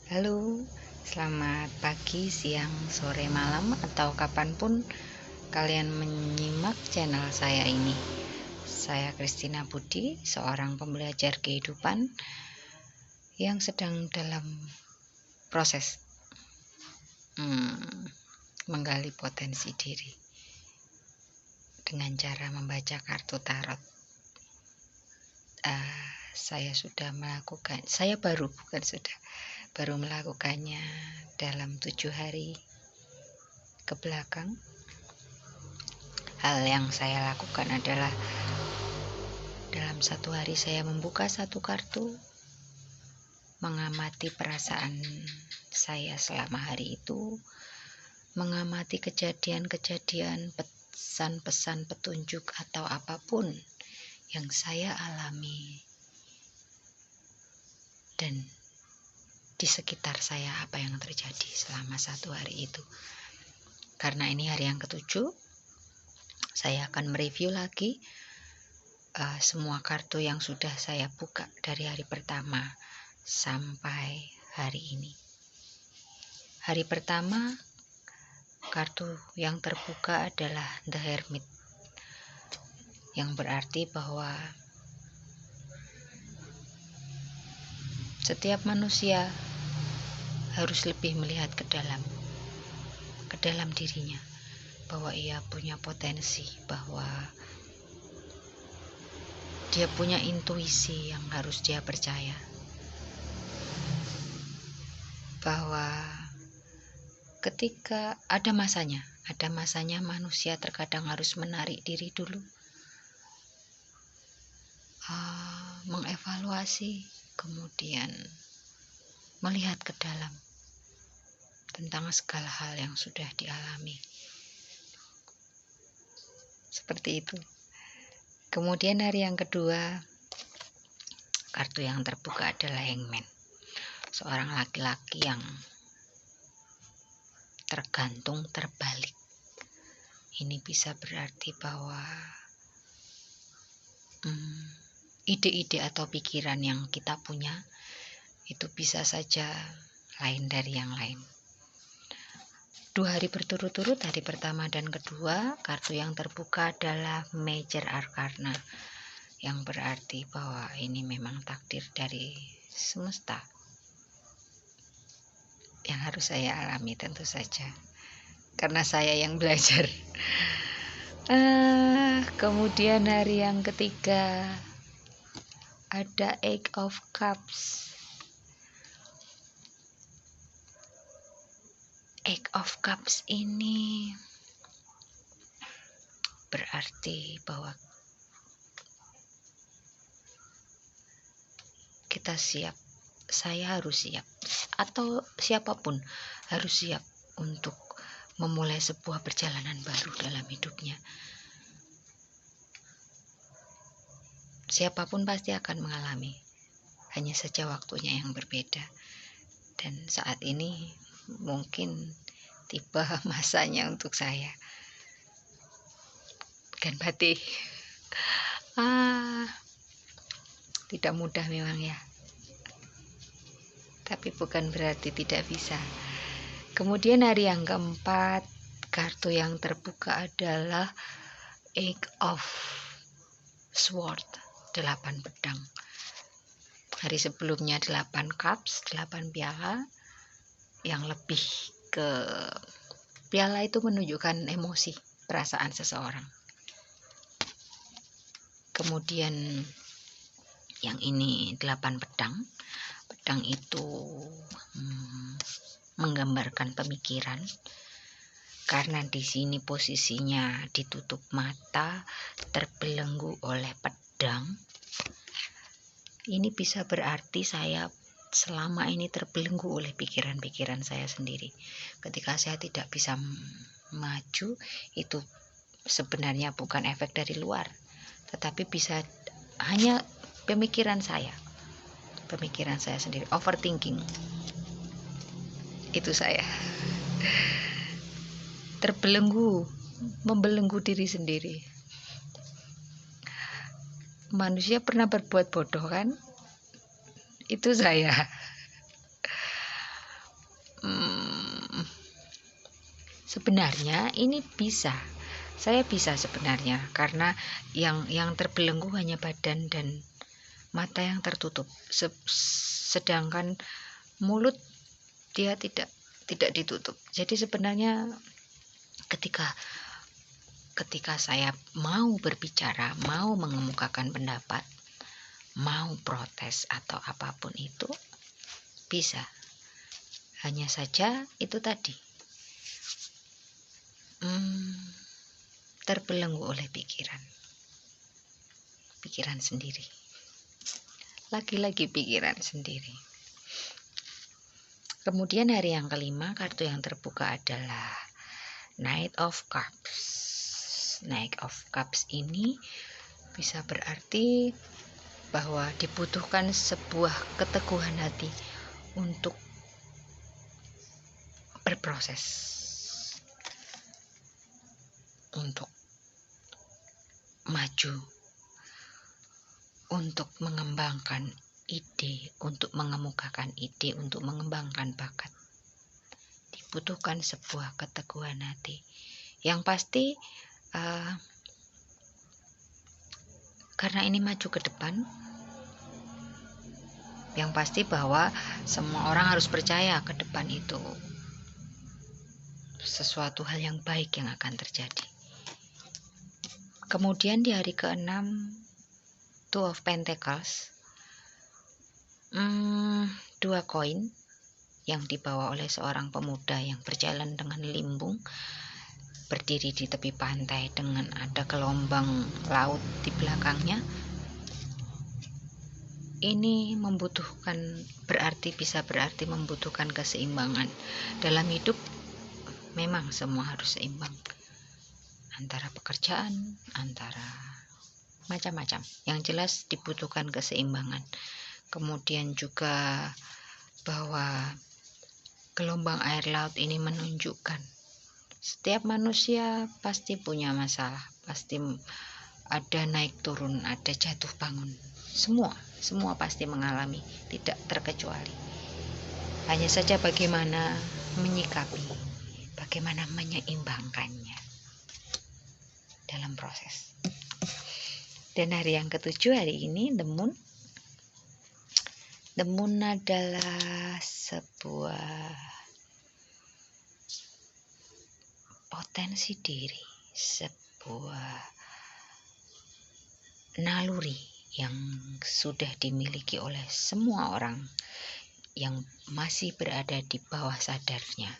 Halo, selamat pagi, siang, sore, malam, atau kapanpun kalian menyimak channel saya ini. Saya Christina Budi, seorang pembelajar kehidupan yang sedang dalam proses menggali potensi diri dengan cara membaca kartu tarot. Saya baru melakukannya dalam 7 hari ke belakang. Hal yang saya lakukan adalah dalam 1 hari saya membuka 1 kartu, mengamati perasaan saya selama hari itu, mengamati kejadian-kejadian, pesan-pesan, petunjuk atau apapun yang saya alami dan di sekitar saya apa yang terjadi selama 1 hari itu. Karena ini hari yang ke-7, saya akan mereview lagi semua kartu yang sudah saya buka dari hari pertama sampai hari ini. Hari pertama, kartu yang terbuka adalah The Hermit, yang berarti bahwa setiap manusia harus lebih melihat ke dalam dirinya, bahwa ia punya potensi, bahwa dia punya intuisi yang harus dia percaya, bahwa ketika ada masanya manusia terkadang harus menarik diri dulu, mengevaluasi, kemudian melihat ke dalam tentang segala hal yang sudah dialami. Seperti itu. Kemudian hari yang kedua, kartu yang terbuka adalah Hangman, seorang laki-laki yang tergantung, terbalik. Ini bisa berarti bahwa ide-ide atau pikiran yang kita punya itu bisa saja lain dari yang lain. 2 hari berturut-turut, hari pertama dan kedua, kartu yang terbuka adalah Major Arcana, yang berarti bahwa ini memang takdir dari semesta yang harus saya alami, tentu saja, karena saya yang belajar. Kemudian hari yang ketiga ada Eight of Cups. Eight of Cups ini berarti bahwa kita siap, saya harus siap, atau siapapun harus siap untuk memulai sebuah perjalanan baru dalam hidupnya. Siapapun pasti akan mengalami, hanya saja waktunya yang berbeda. Dan saat ini mungkin tiba masanya untuk saya. Ganpati. Tidak mudah memang ya, tapi bukan berarti tidak bisa. Kemudian hari yang keempat, kartu yang terbuka adalah Eight of Swords, 8 pedang. Hari sebelumnya 8 cups, 8 piala, yang lebih ke piala itu menunjukkan emosi, perasaan seseorang. Kemudian yang ini 8 pedang. Pedang itu menggambarkan pemikiran, karena di sini posisinya ditutup mata, terbelenggu oleh pedang. Ini bisa berarti saya selama ini terbelenggu oleh pikiran-pikiran saya sendiri. Ketika saya tidak bisa maju, itu sebenarnya bukan efek dari luar, tetapi bisa hanya pemikiran saya sendiri, overthinking. Itu saya membelenggu diri sendiri. Manusia pernah berbuat bodoh kan? Itu saya. Sebenarnya ini bisa, saya bisa sebenarnya, karena yang terbelenggu hanya badan dan mata yang tertutup, sedangkan mulut dia tidak ditutup. Jadi sebenarnya ketika saya mau berbicara, mau mengemukakan pendapat, mau protes atau apapun itu bisa. Hanya saja itu tadi, terbelenggu oleh pikiran sendiri, lagi-lagi pikiran sendiri. Kemudian hari yang kelima, kartu yang terbuka adalah Knight of Cups. Knight of Cups ini bisa berarti bahwa dibutuhkan sebuah keteguhan hati untuk berproses, untuk maju, untuk mengembangkan ide, untuk mengemukakan ide, untuk mengembangkan bakat. Dibutuhkan sebuah keteguhan hati. Yang pasti karena ini maju ke depan, yang pasti bahwa semua orang harus percaya ke depan itu sesuatu hal yang baik yang akan terjadi. Kemudian di hari ke-6, Two of Pentacles, 2 koin yang dibawa oleh seorang pemuda yang berjalan dengan limbung, berdiri di tepi pantai dengan ada gelombang laut di belakangnya. Ini bisa berarti membutuhkan keseimbangan dalam hidup. Memang semua harus seimbang, antara pekerjaan, antara macam-macam. Yang jelas dibutuhkan keseimbangan. Kemudian juga bahwa gelombang air laut ini menunjukkan setiap manusia pasti punya masalah, pasti ada naik turun, ada jatuh bangun. Semua pasti mengalami, tidak terkecuali. Hanya saja bagaimana menyikapi, bagaimana menyeimbangkannya dalam proses. Dan hari yang ke-7 hari ini, The Moon. The Moon adalah sebuah potensi diri, sebuah naluri yang sudah dimiliki oleh semua orang yang masih berada di bawah sadarnya.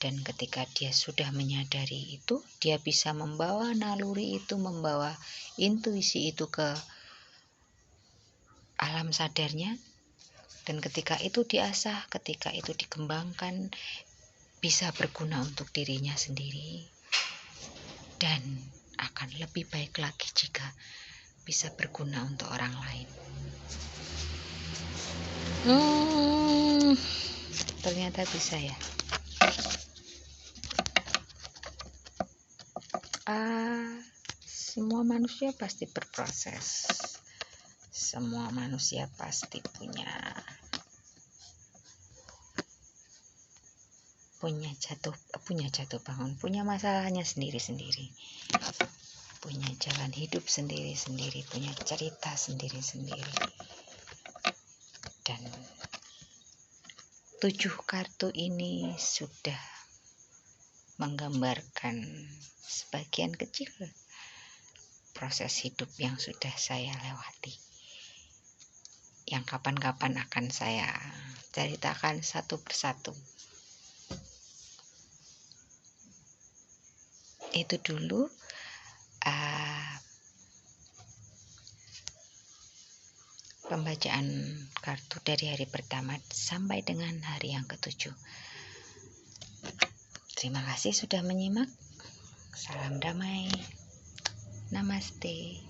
Dan ketika dia sudah menyadari itu, dia bisa membawa naluri itu, membawa intuisi itu ke alam sadarnya. Dan ketika itu diasah, ketika itu dikembangkan, bisa berguna untuk dirinya sendiri. Dan akan lebih baik lagi jika bisa berguna untuk orang lain. Ternyata bisa ya. Semua manusia pasti berproses. Semua manusia pasti punya jatuh bangun, punya masalahnya sendiri-sendiri, punya jalan hidup sendiri-sendiri, punya cerita sendiri-sendiri. Dan 7 kartu ini sudah menggambarkan sebagian kecil proses hidup yang sudah saya lewati, yang kapan-kapan akan saya ceritakan satu persatu. Itu dulu pembacaan kartu dari hari pertama sampai dengan hari yang ke-7. Terima kasih sudah menyimak. Salam damai. Namaste.